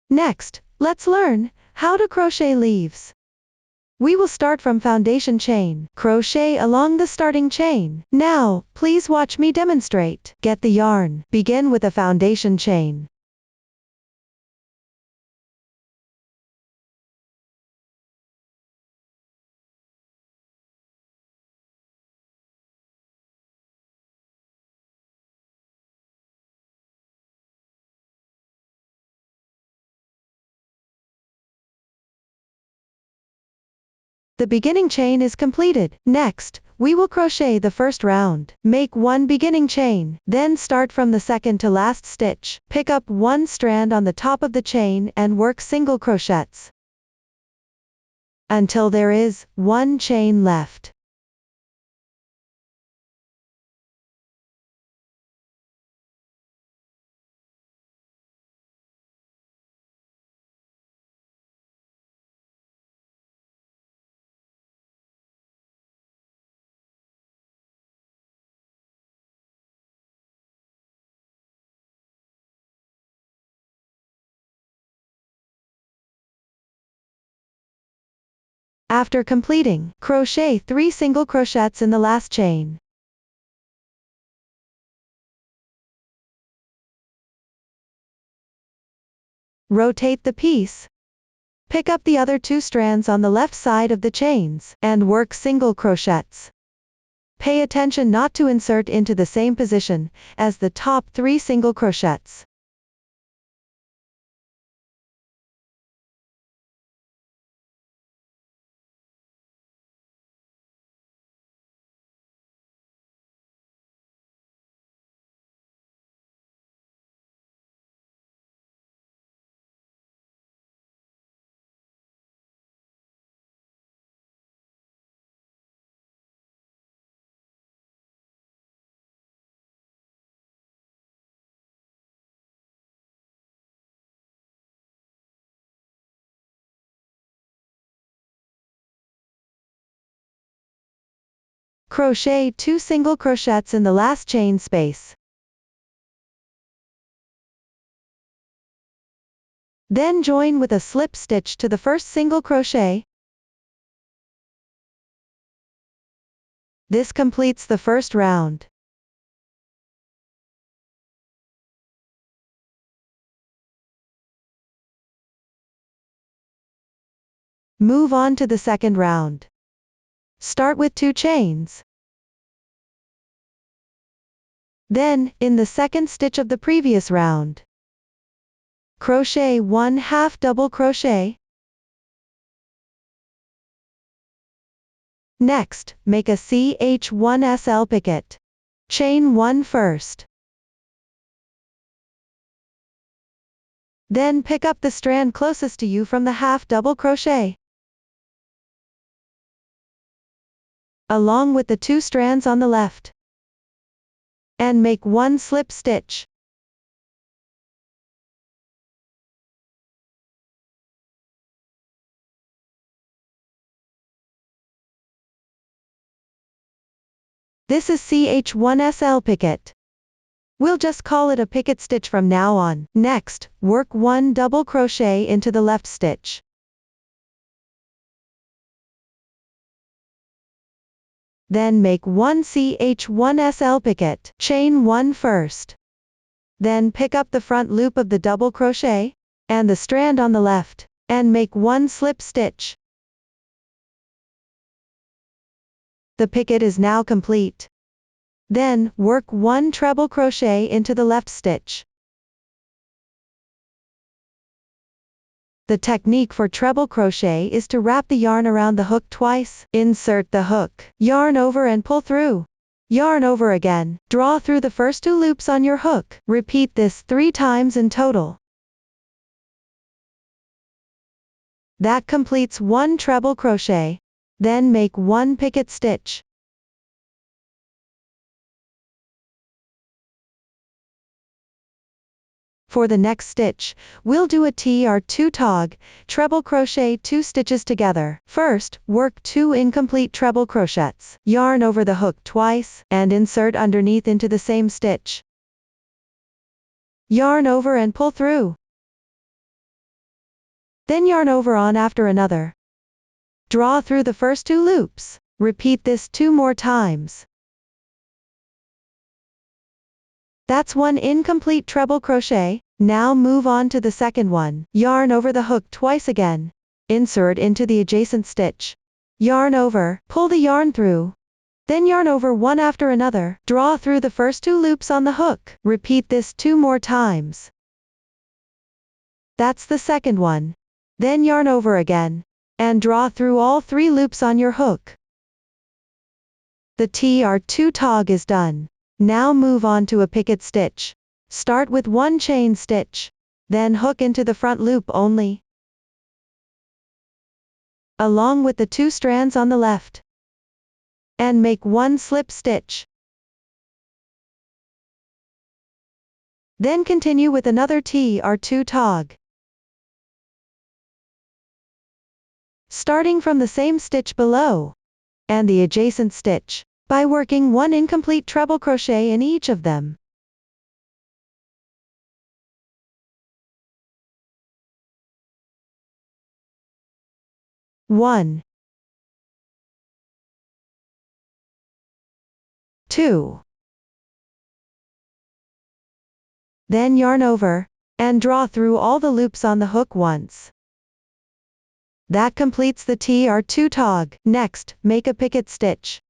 Next, let's learn how to crochet leaves. We will start from foundation chain. Crochet along the starting chain. Now, please watch me demonstrate. Get the yarn. Begin with a foundation chain. The beginning chain is completed. Next, we will crochet the first round. Make one beginning chain, then start from the second to last stitch. Pick up one strand on the top of the chain and work single crochets until there is one chain left. After completing, crochet 3 single crochets in the last chain. Rotate the piece. Pick up the other 2 strands on the left side of the chains, and work single crochets. Pay attention not to insert into the same position as the top 3 single crochets. Crochet 2 single crochets in the last chain space. Then join with a slip stitch to the first single crochet. This completes the first round. Move on to the second round. Start with 2 chains. Then, in the second stitch of the previous round, crochet 1 half double crochet. Next, make a CH1SL picket. Chain 1 first. Then pick up the strand closest to you from the half double crochet, along with the 2 strands on the left, and make 1 slip stitch. This is CH1SL picket. We'll just call it a picket stitch from now on. Next, work 1 double crochet into the left stitch. Then make 1 CH1SL picket. Chain 1 first. Then pick up the front loop of the double crochet, and the strand on the left, and make 1 slip stitch. The picket is now complete. Then, work 1 treble crochet into the left stitch. The technique for treble crochet is to wrap the yarn around the hook twice. Insert the hook, yarn over and pull through. Yarn over again, draw through the first 2 loops on your hook. Repeat this 3 times in total. That completes 1 treble crochet. Then make 1 picket stitch. For the next stitch, we'll do a TR2 tog, treble crochet 2 stitches together. First, work 2 incomplete treble crochets. Yarn over the hook twice, and insert underneath into the same stitch. Yarn over and pull through. Then yarn over on after another. Draw through the first 2 loops. Repeat this 2 more times. That's 1 incomplete treble crochet. Now move on to the second one. Yarn over the hook twice again. Insert into the adjacent stitch. Yarn over, pull the yarn through. Then yarn over one after another. Draw through the first 2 loops on the hook. Repeat this 2 more times. That's the second one. Then yarn over again. And draw through all 3 loops on your hook. The TR2 tog is done. Now move on to a picket stitch. Start with 1 chain stitch. Then hook into the front loop only, along with the 2 strands on the left. And make 1 slip stitch. Then continue with another TR2 tog. Starting from the same stitch below and the adjacent stitch, by working 1 incomplete treble crochet in each of them. 1, 2. Then yarn over, and draw through all the loops on the hook once. That completes the TR2 tog. Next, make a picket stitch.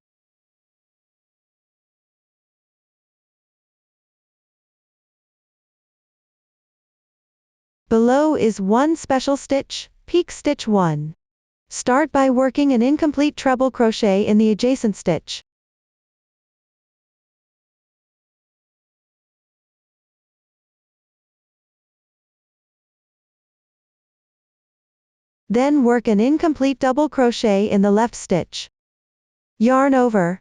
Below is 1 special stitch, peak stitch 1. Start by working an incomplete treble crochet in the adjacent stitch. Then work an incomplete double crochet in the left stitch. Yarn over.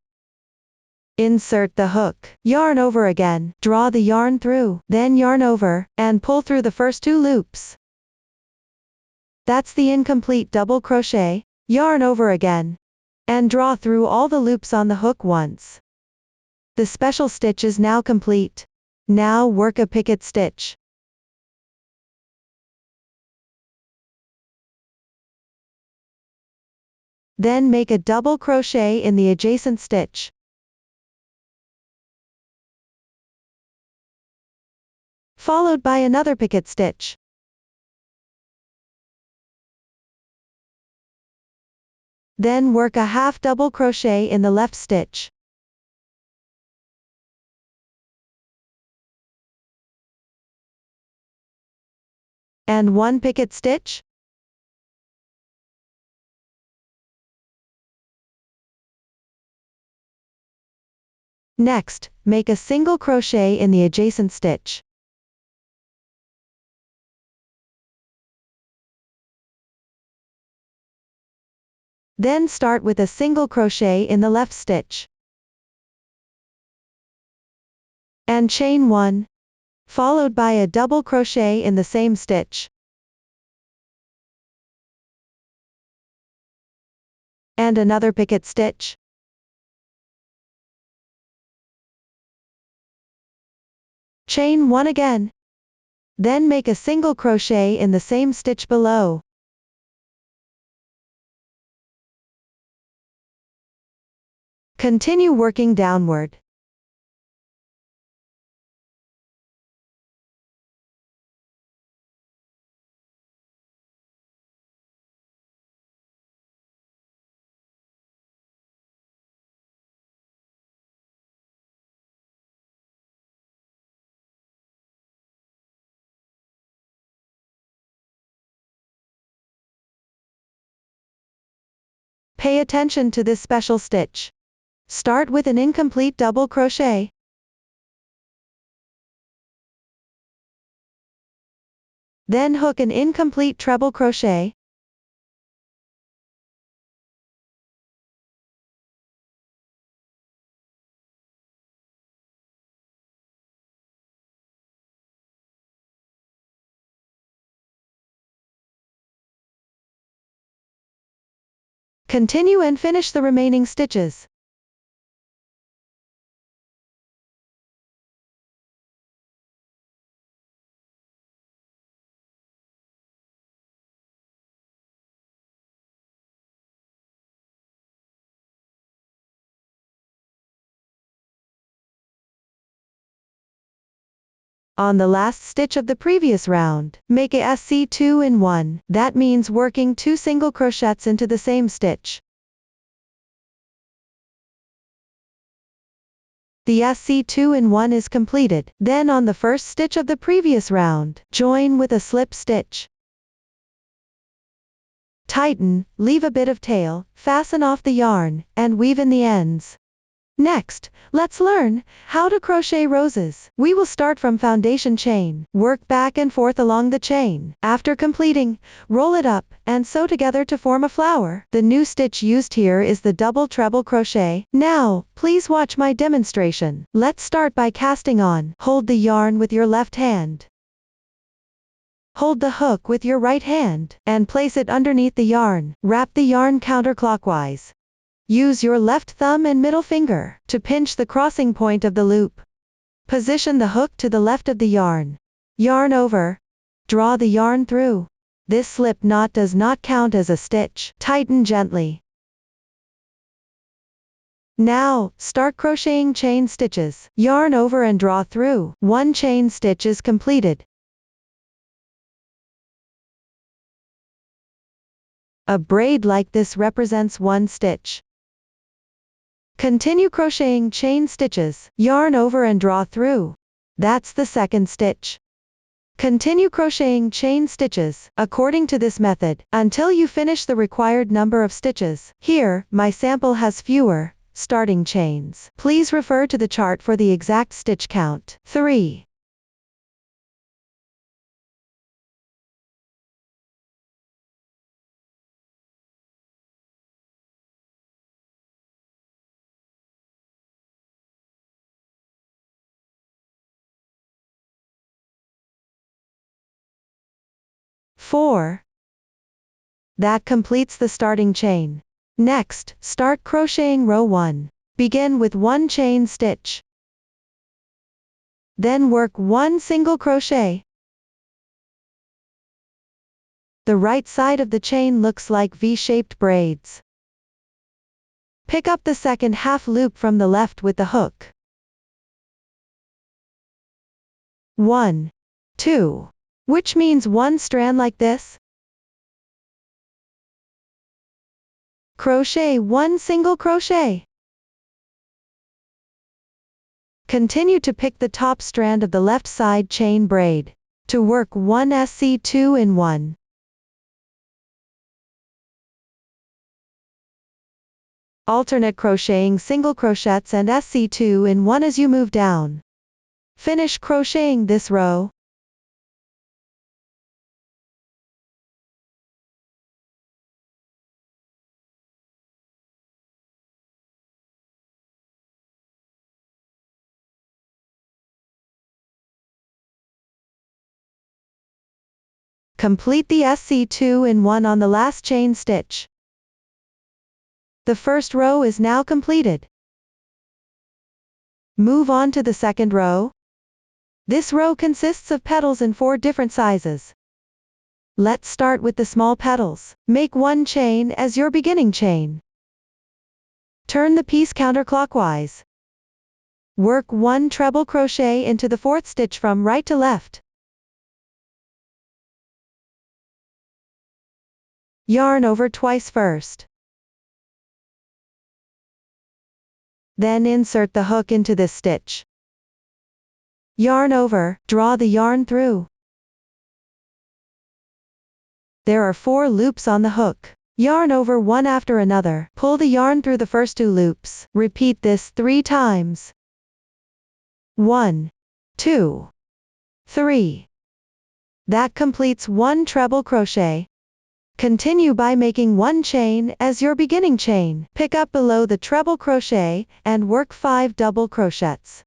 Insert the hook. Yarn over again. Draw the yarn through. Then yarn over, and pull through the first 2 loops. That's the incomplete double crochet. Yarn over again. And draw through all the loops on the hook once. The special stitch is now complete. Now work a picket stitch. Then make a double crochet in the adjacent stitch. Followed by another picket stitch. Then work a half double crochet in the left stitch. And 1 picket stitch. Next, make a single crochet in the adjacent stitch. Then start with a single crochet in the left stitch. And chain 1. Followed by a double crochet in the same stitch. And another picket stitch. Chain 1 again. Then make a single crochet in the same stitch below. Continue working downward. Pay attention to this special stitch. Start with an incomplete double crochet. Then hook an incomplete treble crochet. Continue and finish the remaining stitches. On the last stitch of the previous round, make a SC2 in 1, that means working 2 single crochets into the same stitch. The SC2 in 1 is completed, then on the first stitch of the previous round, join with a slip stitch. Tighten, leave a bit of tail, fasten off the yarn, and weave in the ends. Next, let's learn how to crochet roses. We will start from foundation chain, work back and forth along the chain. After completing, roll it up, and sew together to form a flower. The new stitch used here is the double treble crochet. Now, please watch my demonstration. Let's start by casting on. Hold the yarn with your left hand. Hold the hook with your right hand, and place it underneath the yarn. Wrap the yarn counterclockwise. Use your left thumb and middle finger to pinch the crossing point of the loop. Position the hook to the left of the yarn. Yarn over. Draw the yarn through. This slip knot does not count as a stitch. Tighten gently. Now, start crocheting chain stitches. Yarn over and draw through. 1 chain stitch is completed. A braid like this represents 1 stitch. Continue crocheting chain stitches, yarn over and draw through. That's the second stitch. Continue crocheting chain stitches, according to this method, until you finish the required number of stitches. Here, my sample has fewer starting chains. Please refer to the chart for the exact stitch count. 3. Four. That completes the starting chain. Next, start crocheting row 1. Begin with 1 chain stitch. Then work 1 single crochet. The right side of the chain looks like V-shaped braids. Pick up the second half loop from the left with the hook. 1, 2. Which means 1 strand like this. Crochet 1 single crochet. Continue to pick the top strand of the left side chain braid. To work 1 SC2 in 1. Alternate crocheting single crochets and SC2 in 1 as you move down. Finish crocheting this row. Complete the SC2 in 1 on the last chain stitch. The first row is now completed. Move on to the second row. This row consists of petals in 4 different sizes. Let's start with the small petals. Make 1 chain as your beginning chain. Turn the piece counterclockwise. Work 1 treble crochet into the 4th stitch from right to left. Yarn over twice first. Then insert the hook into this stitch. Yarn over, draw the yarn through. There are 4 loops on the hook. Yarn over one after another. Pull the yarn through the first 2 loops. Repeat this 3 times. 1, 2, 3. That completes 1 treble crochet. Continue by making 1 chain as your beginning chain. Pick up below the treble crochet and work 5 double crochets.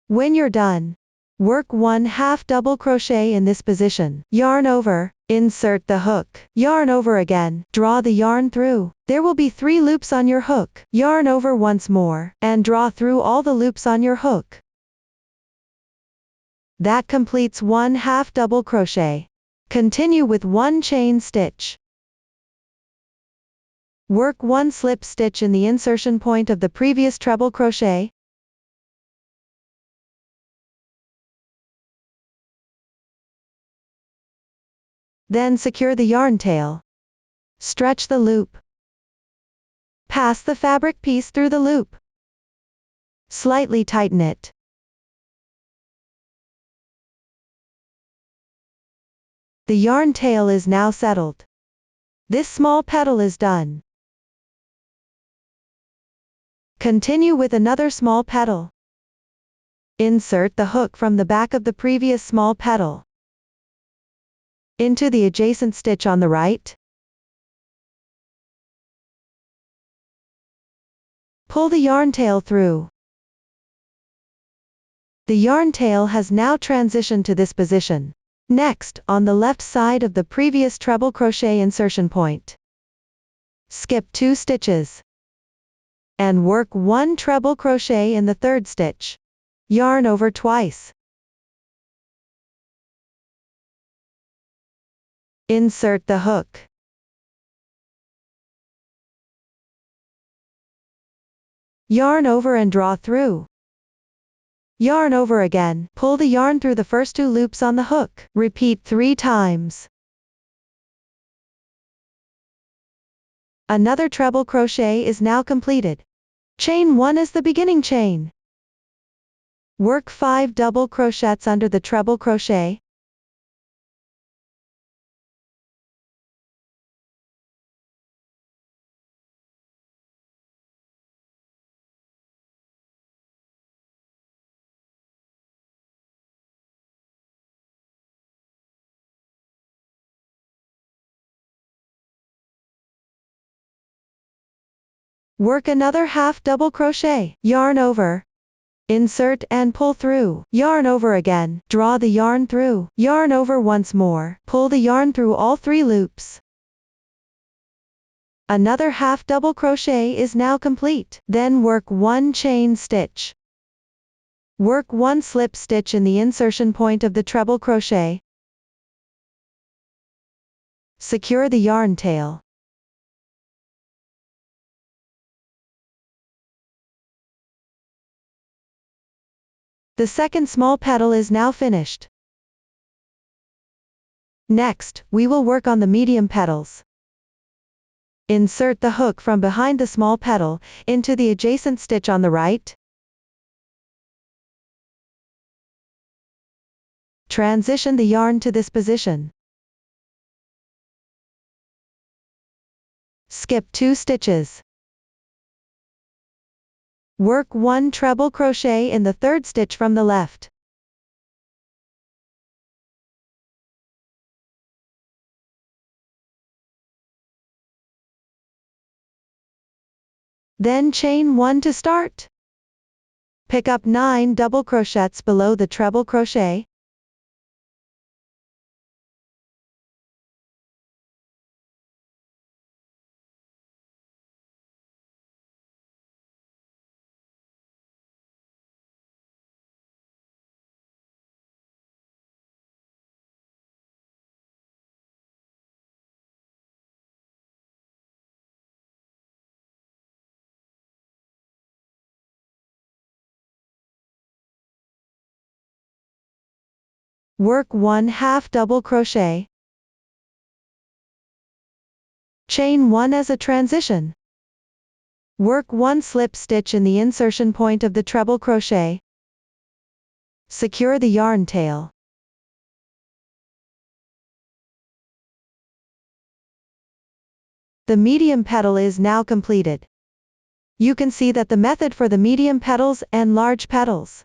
When you're done, work 1/2 double crochet in this position. Yarn over, insert the hook. Yarn over again, draw the yarn through. There will be 3 loops on your hook. Yarn over once more, and draw through all the loops on your hook. That completes 1/2 double crochet. Continue with 1 chain stitch. Work 1 slip stitch in the insertion point of the previous treble crochet. Then secure the yarn tail. Stretch the loop. Pass the fabric piece through the loop. Slightly tighten it. The yarn tail is now settled. This small petal is done. Continue with another small petal. Insert the hook from the back of the previous small petal into the adjacent stitch on the right. Pull the yarn tail through. The yarn tail has now transitioned to this position. Next, on the left side of the previous treble crochet insertion point, skip 2 stitches and work 1 treble crochet in the 3rd stitch. Yarn over twice. Insert the hook. Yarn over and draw through. Yarn over again. Pull the yarn through the first 2 loops on the hook. Repeat 3 times. Another treble crochet is now completed. Chain 1 as the beginning chain. Work 5 double crochets under the treble crochet. Work another half double crochet. Yarn over. Insert and pull through. Yarn over again. Draw the yarn through. Yarn over once more. Pull the yarn through all 3 loops. Another half double crochet is now complete. Then work 1 chain stitch. Work 1 slip stitch in the insertion point of the treble crochet. Secure the yarn tail. The second small petal is now finished. Next, we will work on the medium petals. Insert the hook from behind the small petal into the adjacent stitch on the right. Transition the yarn to this position. Skip 2 stitches. Work 1 treble crochet in the 3rd stitch from the left. Then chain 1 to start. Pick up 9 double crochets below the treble crochet. Work 1/2 double crochet. Chain 1 as a transition. Work 1 slip stitch in the insertion point of the treble crochet. Secure the yarn tail. The medium petal is now completed. You can see that the method for the medium petals and large petals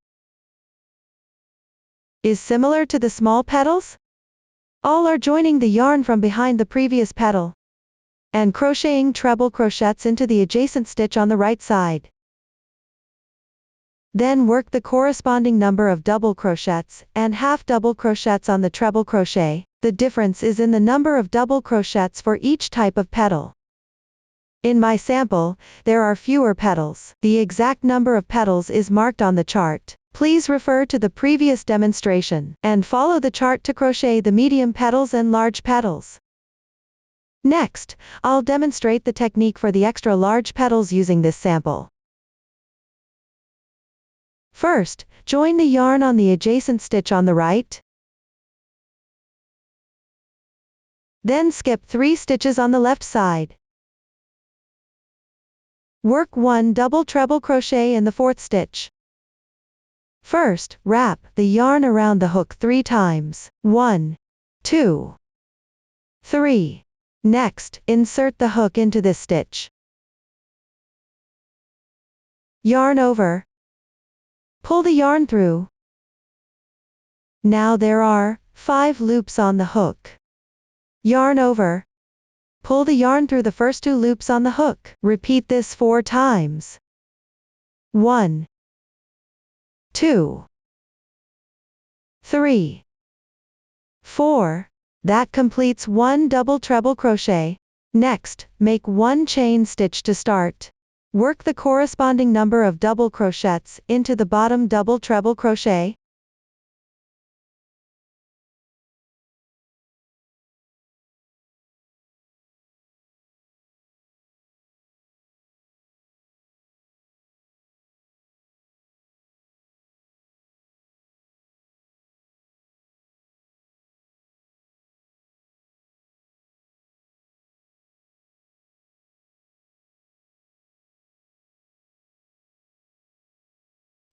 is similar to the small petals. All are joining the yarn from behind the previous petal and crocheting treble crochets into the adjacent stitch on the right side. Then work the corresponding number of double crochets and half double crochets on the treble crochet. The difference is in the number of double crochets for each type of petal. In my sample, there are fewer petals. The exact number of petals is marked on the chart. Please refer to the previous demonstration and follow the chart to crochet the medium petals and large petals. Next, I'll demonstrate the technique for the extra large petals using this sample. First, join the yarn on the adjacent stitch on the right. Then skip 3 stitches on the left side. Work 1 double treble crochet in the 4th stitch. First, wrap the yarn around the hook 3 times. 1, 2, 3. Next, insert the hook into this stitch. Yarn over. Pull the yarn through. Now there are 5 loops on the hook. Yarn over. Pull the yarn through the first 2 loops on the hook. Repeat this 4 times. 1, 2, 3, 4. That completes 1 double treble crochet. Next, make 1 chain stitch to start. Work the corresponding number of double crochets into the bottom double treble crochet.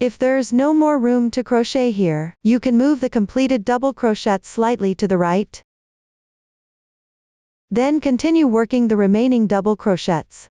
If there's no more room to crochet here, you can move the completed double crochet slightly to the right. Then continue working the remaining double crochets.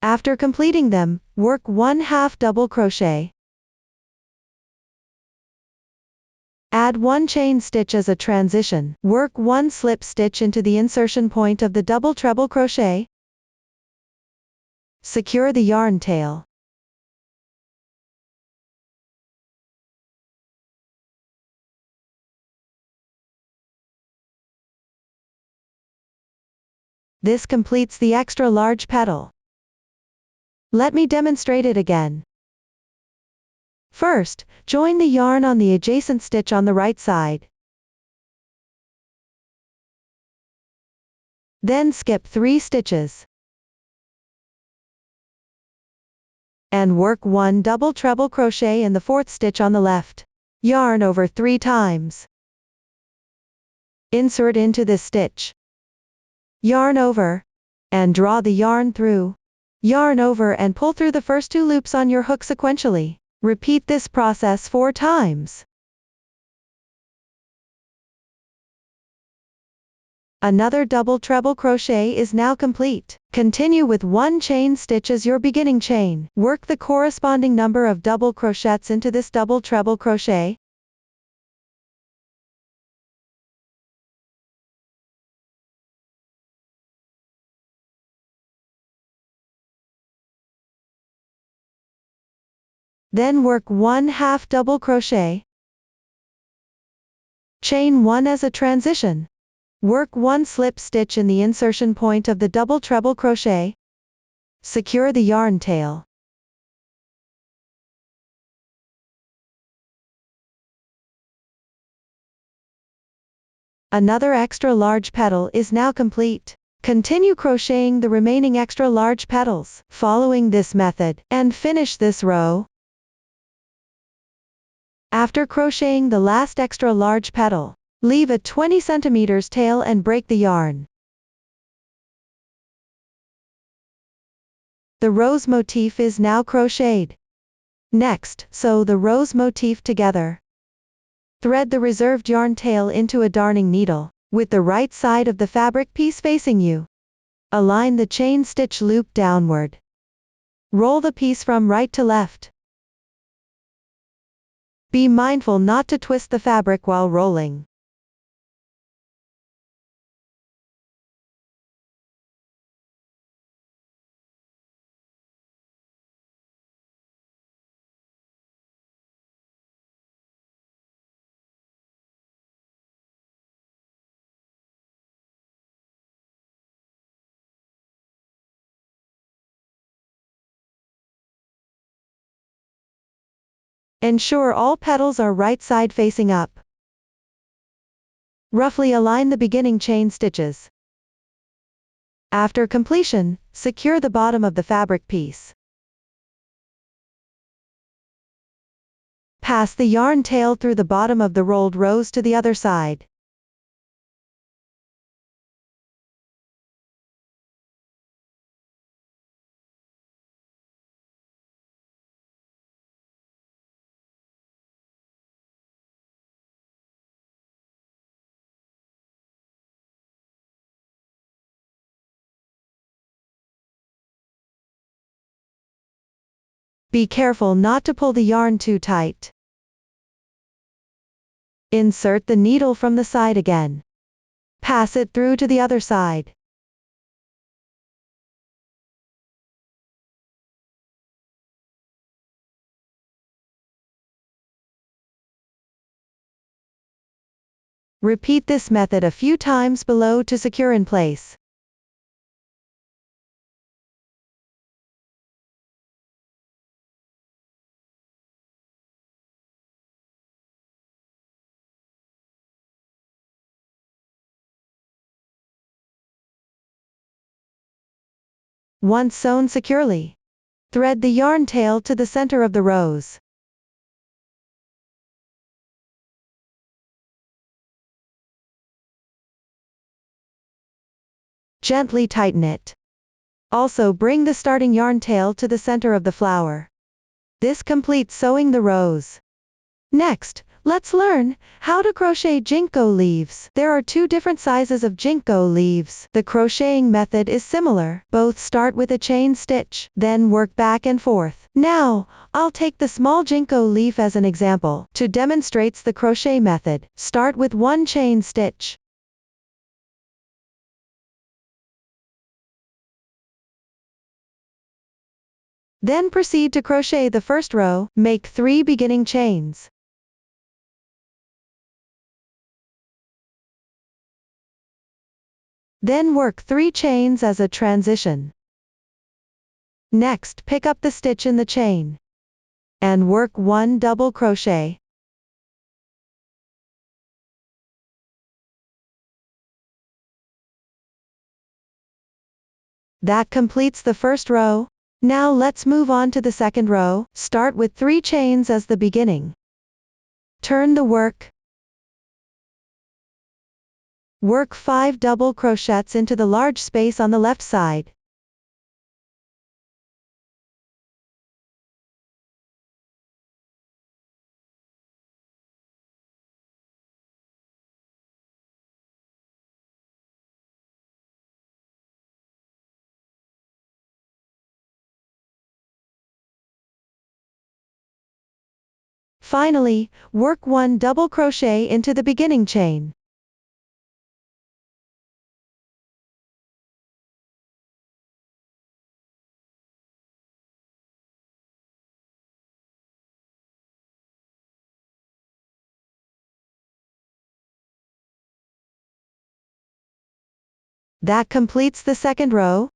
After completing them, work 1/2 double crochet. Add 1 chain stitch as a transition. Work 1 slip stitch into the insertion point of the double treble crochet. Secure the yarn tail. This completes the extra large petal. Let me demonstrate it again. First, join the yarn on the adjacent stitch on the right side. Then skip 3 stitches. And work 1 double treble crochet in the 4th stitch on the left. Yarn over 3 times. Insert into this stitch. Yarn over. And draw the yarn through. Yarn over and pull through the first 2 loops on your hook sequentially. Repeat this process 4 times. Another double treble crochet is now complete. Continue with 1 chain stitch as your beginning chain. Work the corresponding number of double crochets into this double treble crochet. Then work 1/2 double crochet. Chain 1 as a transition. Work 1 slip stitch in the insertion point of the double treble crochet. Secure the yarn tail. Another extra large petal is now complete. Continue crocheting the remaining extra large petals, following this method, and finish this row. After crocheting the last extra large petal, leave a 20 cm tail and break the yarn. The rose motif is now crocheted. Next, sew the rose motif together. Thread the reserved yarn tail into a darning needle, with the right side of the fabric piece facing you. Align the chain stitch loop downward. Roll the piece from right to left. Be mindful not to twist the fabric while rolling. Ensure all petals are right side facing up. Roughly align the beginning chain stitches. After completion, secure the bottom of the fabric piece. Pass the yarn tail through the bottom of the rolled rows to the other side. Be careful not to pull the yarn too tight. Insert the needle from the side again. Pass it through to the other side. Repeat this method a few times below to secure in place. Once sewn securely, thread the yarn tail to the center of the rows. Gently tighten it. Also bring the starting yarn tail to the center of the flower. This completes sewing the rows. Next, let's learn how to crochet Ginkgo leaves. There are two different sizes of Ginkgo leaves. The crocheting method is similar. Both start with a chain stitch, then work back and forth. Now, I'll take the small Ginkgo leaf as an example. To demonstrate the crochet method, start with one chain stitch. Then proceed to crochet the first row, make 3 beginning chains. Then work 3 chains as a transition. Next, pick up the stitch in the chain and work 1 double crochet. That completes the first row. Now let's move on to the second row. Start with 3 chains as the beginning. Turn the work. Work 5 double crochets into the large space on the left side. Finally, work 1 double crochet into the beginning chain. That completes the second row.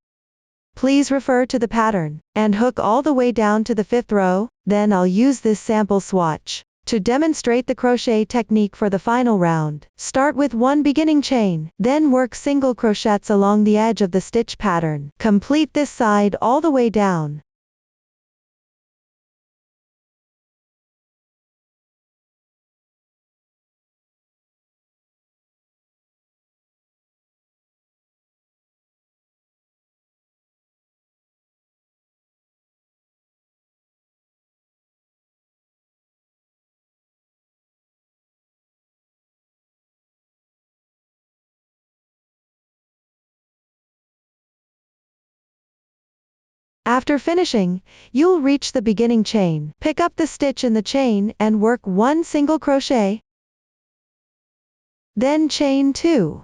Please refer to the pattern and hook all the way down to the 5th row. Then I'll use this sample swatch to demonstrate the crochet technique for the final round. Start with 1 beginning chain, then work single crochets along the edge of the stitch pattern. Complete this side all the way down. After finishing, you'll reach the beginning chain. Pick up the stitch in the chain and work 1 single crochet. Then chain 2.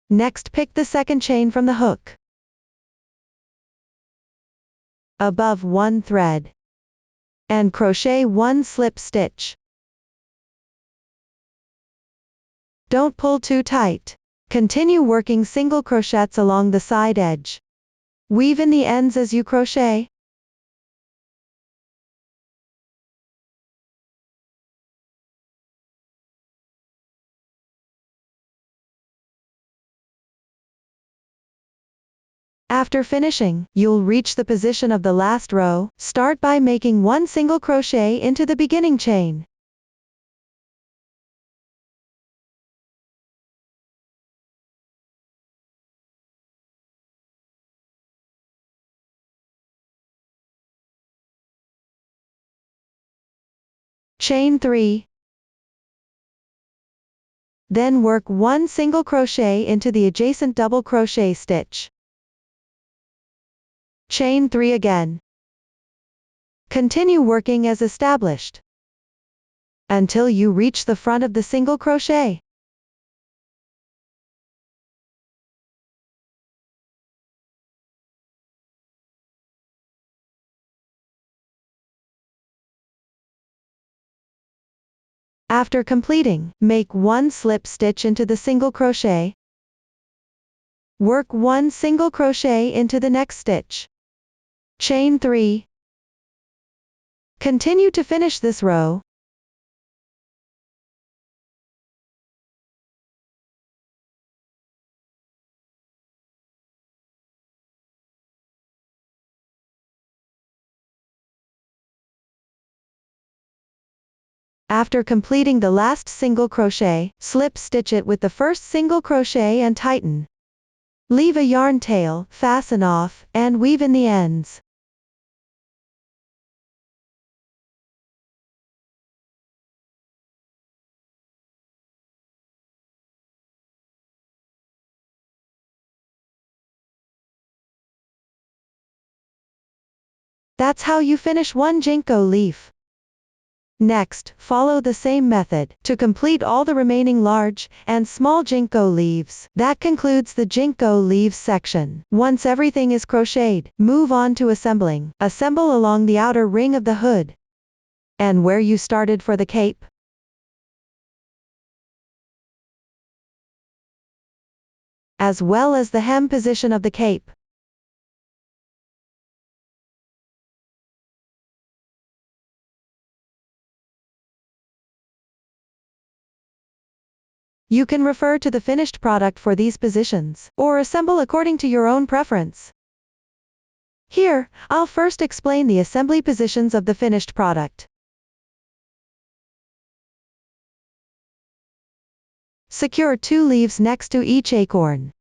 Next pick the second chain from the hook. Above 1 thread. And crochet 1 slip stitch. Don't pull too tight. Continue working single crochets along the side edge. Weave in the ends as you crochet. After finishing, you'll reach the position of the last row. Start by making 1 single crochet into the beginning chain. Chain 3. Then work 1 single crochet into the adjacent double crochet stitch. Chain 3 again. Continue working as established until you reach the front of the single crochet. After completing, make 1 slip stitch into the single crochet. Work 1 single crochet into the next stitch. Chain 3. Continue to finish this row. After completing the last single crochet, slip stitch it with the first single crochet and tighten. Leave a yarn tail, fasten off, and weave in the ends. That's how you finish one Ginkgo leaf. Next, follow the same method to complete all the remaining large and small Ginkgo leaves. That concludes the Ginkgo leaves section. Once everything is crocheted, move on to assembling. Assemble along the outer ring of the hood and where you started for the cape. As well as the hem position of the cape. You can refer to the finished product for these positions, or assemble according to your own preference. Here, I'll first explain the assembly positions of the finished product. Secure 2 leaves next to each acorn.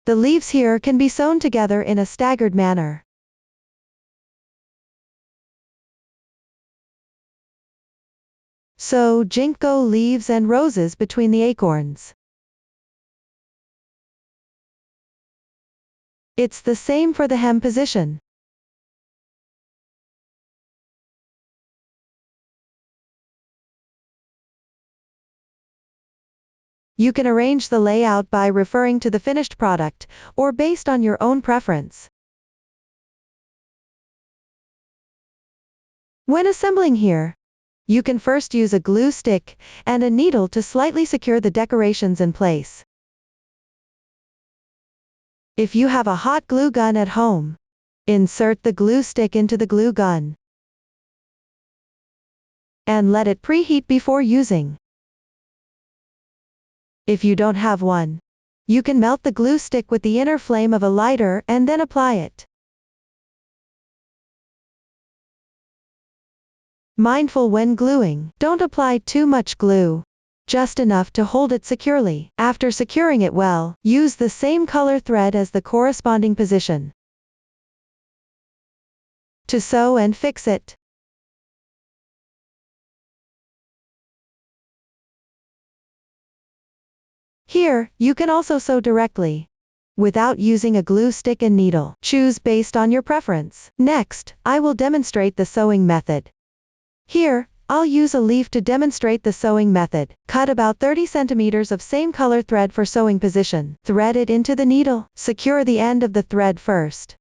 The leaves here can be sewn together in a staggered manner. Sew Ginkgo leaves and roses between the acorns. It's the same for the hem position. You can arrange the layout by referring to the finished product, or based on your own preference. When assembling here, you can first use a glue stick and a needle to slightly secure the decorations in place. If you have a hot glue gun at home, insert the glue stick into the glue gun and let it preheat before using. If you don't have one, you can melt the glue stick with the inner flame of a lighter and then apply it. Mindful when gluing, don't apply too much glue. Just enough to hold it securely. After securing it well, use the same color thread as the corresponding position to sew and fix it. Here, you can also sew directly, without using a glue stick and needle. Choose based on your preference. Next, I will demonstrate the sewing method. Here, I'll use a leaf to demonstrate the sewing method. Cut about 30 centimeters of same color thread for sewing position. Thread it into the needle. Secure the end of the thread first.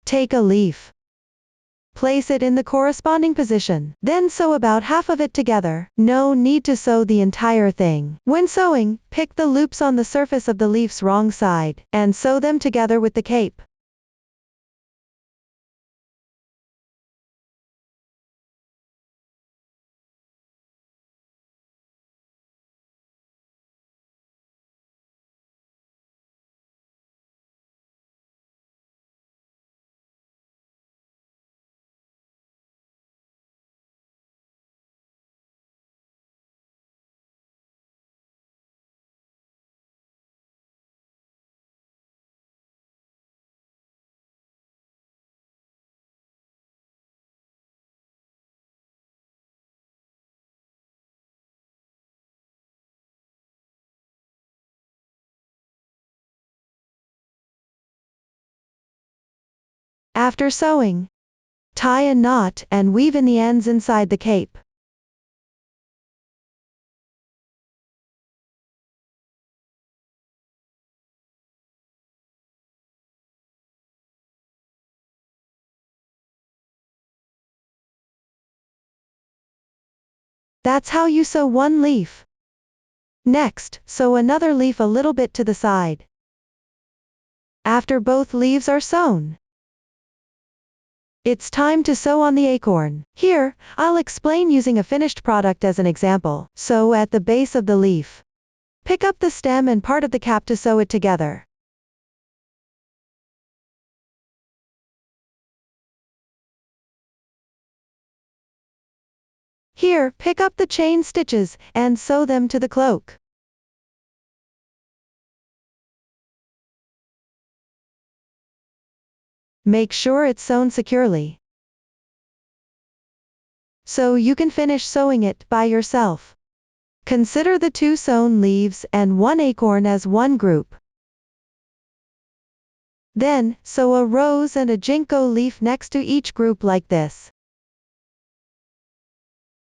Take a leaf. Place it in the corresponding position. Then sew about half of it together. No need to sew the entire thing. When sewing, pick the loops on the surface of the leaf's wrong side, and sew them together with the cape. After sewing, tie a knot and weave in the ends inside the cape. That's how you sew one leaf. Next, sew another leaf a little bit to the side. After both leaves are sewn, it's time to sew on the acorn. Here, I'll explain using a finished product as an example. Sew at the base of the leaf. Pick up the stem and part of the cap to sew it together. Here, pick up the chain stitches, and sew them to the cloak. Make sure it's sewn securely, so you can finish sewing it by yourself. Consider the 2 sewn leaves and 1 acorn as one group. Then, sew a rose and a ginkgo leaf next to each group like this.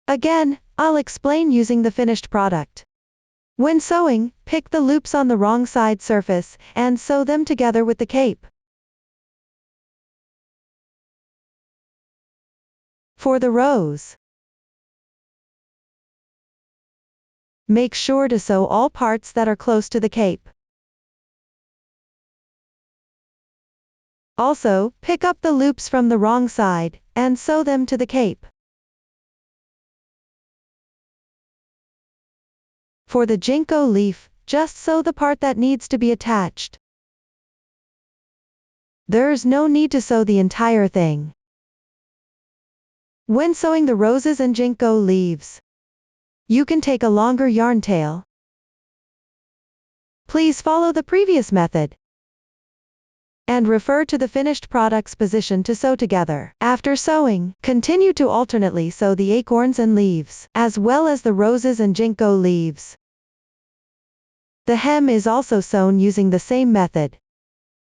Again, I'll explain using the finished product. When sewing, pick the loops on the wrong side surface, and sew them together with the cape. For the rose, make sure to sew all parts that are close to the cape. Also, pick up the loops from the wrong side, and sew them to the cape. For the ginkgo leaf, just sew the part that needs to be attached. There's no need to sew the entire thing. When sewing the roses and ginkgo leaves, you can take a longer yarn tail. Please follow the previous method, and refer to the finished product's position to sew together. After sewing, continue to alternately sew the acorns and leaves, as well as the roses and ginkgo leaves. The hem is also sewn using the same method.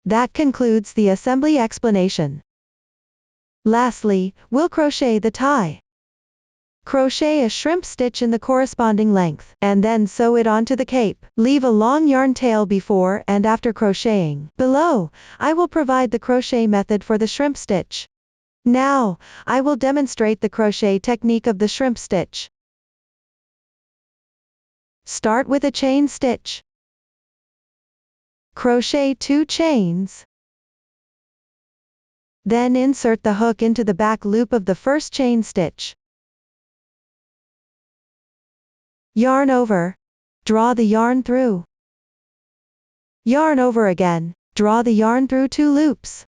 That concludes the assembly explanation. Lastly, we'll crochet the tie. Crochet a shrimp stitch in the corresponding length, and then sew it onto the cape. Leave a long yarn tail before and after crocheting. Below, I will provide the crochet method for the shrimp stitch. Now, I will demonstrate the crochet technique of the shrimp stitch. Start with a chain stitch. Crochet 2 chains. Then insert the hook into the back loop of the first chain stitch. Yarn over. Draw the yarn through. Yarn over again. Draw the yarn through 2 loops.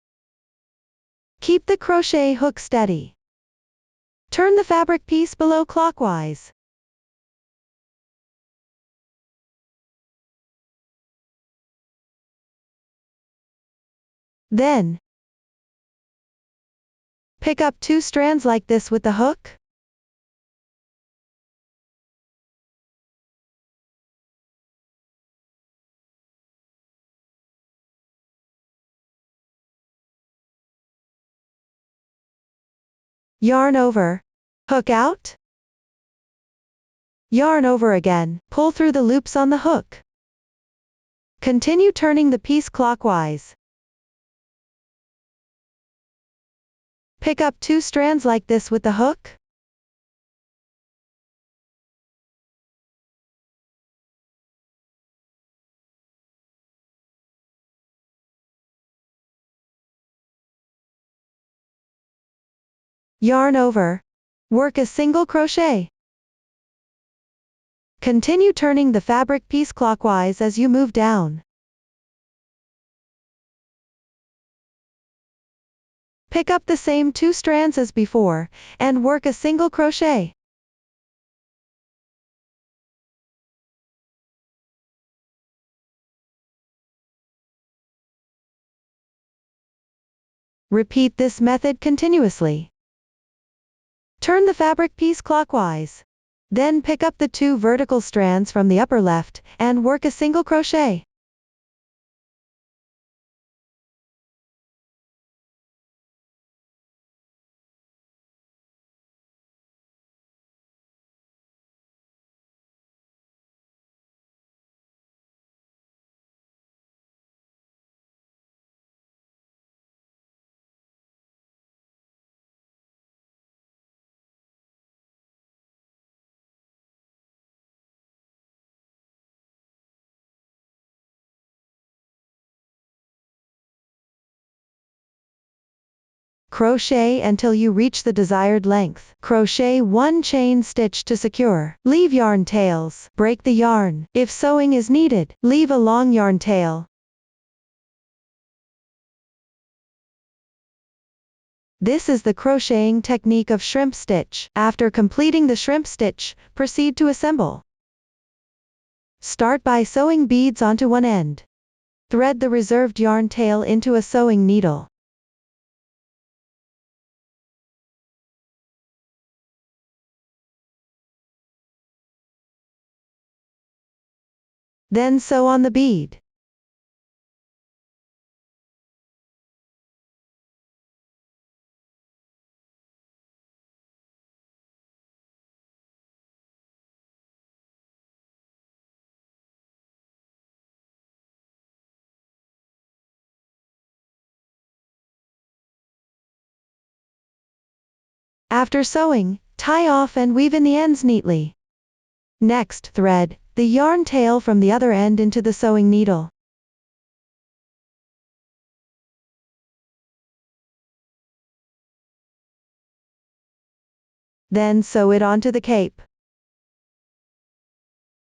Keep the crochet hook steady. Turn the fabric piece below clockwise. Then, pick up 2 strands like this with the hook. Yarn over, hook out. Yarn over again, pull through the loops on the hook. Continue turning the piece clockwise. Pick up 2 strands like this with the hook. Yarn over, work a single crochet. Continue turning the fabric piece clockwise as you move down. Pick up the same 2 strands as before, and work a single crochet. Repeat this method continuously. Turn the fabric piece clockwise. Then pick up the 2 vertical strands from the upper left, and work a single crochet. Crochet until you reach the desired length. Crochet 1 chain stitch to secure. Leave yarn tails. Break the yarn. If sewing is needed, leave a long yarn tail. This is the crocheting technique of shrimp stitch. After completing the shrimp stitch, proceed to assemble. Start by sewing beads onto one end. Thread the reserved yarn tail into a sewing needle. Then sew on the bead. After sewing, tie off and weave in the ends neatly. Next, thread the yarn tail from the other end into the sewing needle. Then sew it onto the cape,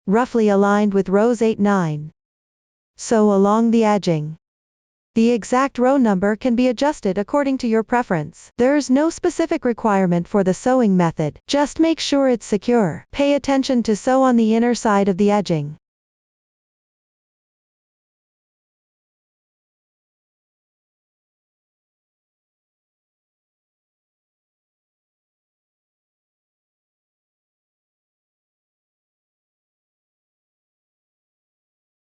roughly aligned with rows 8-9. Sew along the edging. The exact row number can be adjusted according to your preference. There's no specific requirement for the sewing method, just make sure it's secure. Pay attention to sew on the inner side of the edging.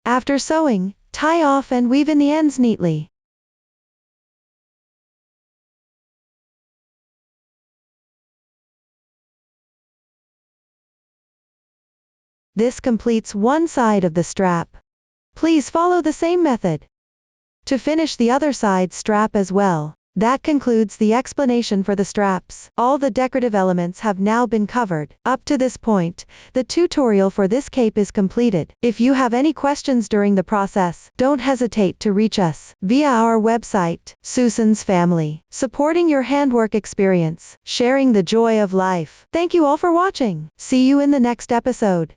After sewing, tie off and weave in the ends neatly. This completes one side of the strap. Please follow the same method to finish the other side strap as well. That concludes the explanation for the straps. All the decorative elements have now been covered. Up to this point, the tutorial for this cape is completed. If you have any questions during the process, don't hesitate to reach us via our website, Susan's Family, supporting your handwork experience, sharing the joy of life. Thank you all for watching. See you in the next episode.